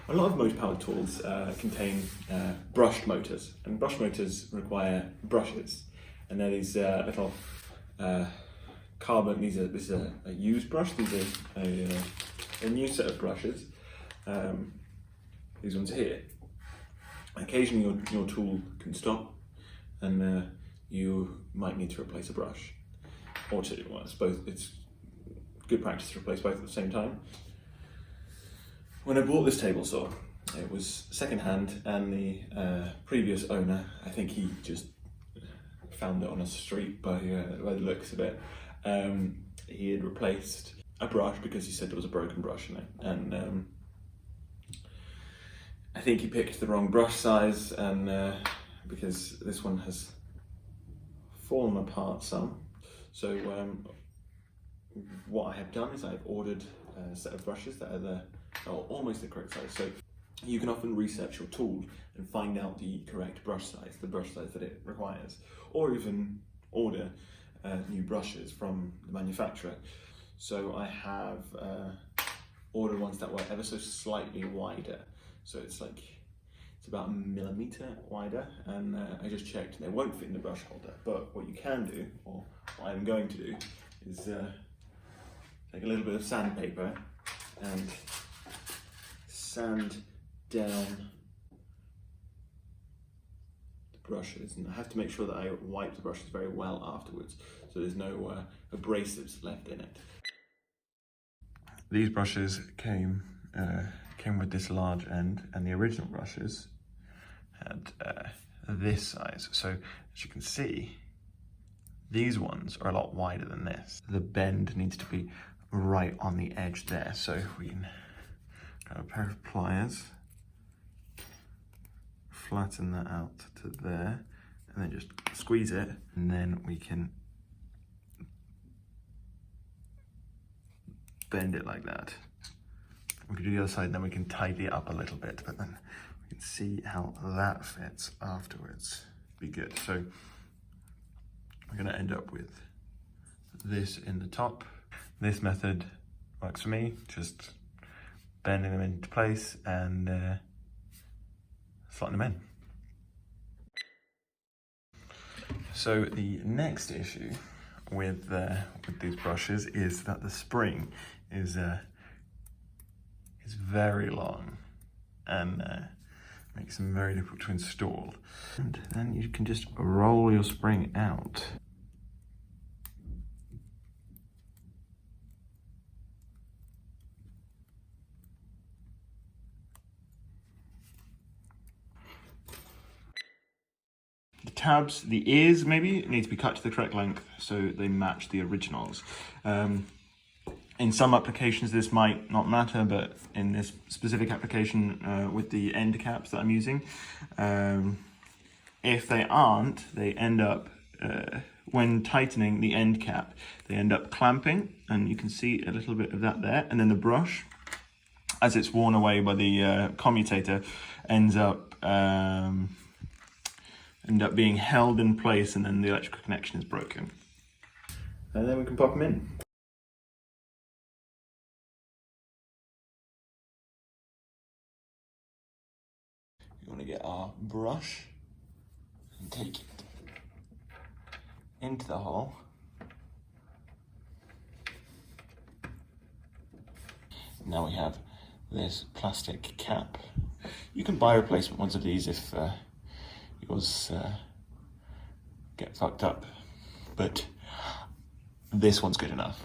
A lot of motor powered tools contain brushed motors, and brushed motors require brushes, and they're these little carbon. This is a used brush. These are a new set of brushes. These ones here. Occasionally, your tool can stop, and you might need to replace a brush or two. Well, it's both. It's good practice to replace both at the same time. When I bought this table saw, it was second-hand, and the previous owner, I think he just found it on a street by the looks of it. He had replaced a brush because he said there was a broken brush in it, and I think he picked the wrong brush size, and because this one has fallen apart some. So what I have done is I've ordered a set of brushes that are almost the correct size. So you can often research your tool and find out the correct brush size, the brush size that it requires, or even order new brushes from the manufacturer. So I have ordered ones that were ever so slightly wider. So it's about 1 millimeter wider, and I just checked, and they won't fit in the brush holder. But what you can do, or what I'm going to do, is take a little bit of sandpaper and sand down the brushes, and I have to make sure that I wipe the brushes very well afterwards, so there's no abrasives left in it. These brushes came with this large end, and the original brushes had this size. So as you can see, these ones are a lot wider than this. The bend needs to be right on the edge there. So we can grab a pair of pliers, flatten that out to there, and then just squeeze it, and then we can bend it like that. We can do the other side, and then we can tidy it up a little bit, but then we can see how that fits afterwards. Be good. So we're going to end up with this in the top. This method works for me, just bending them into place and slotting them in. So the next issue with these brushes is that the spring is very long and makes them very difficult to install. And then you can just roll your spring out. The tabs, the ears maybe, need to be cut to the correct length so they match the originals. In some applications this might not matter, but in this specific application with the end caps that I'm using, if they aren't, they end up, when tightening the end cap, they end up clamping, and you can see a little bit of that there. And then the brush, as it's worn away by the commutator, ends up being held in place, and then the electrical connection is broken. And then we can pop them in. You want to get our brush and take it into the hole. Now we have this plastic cap. You can buy replacement ones of these if yours get fucked up, but this one's good enough.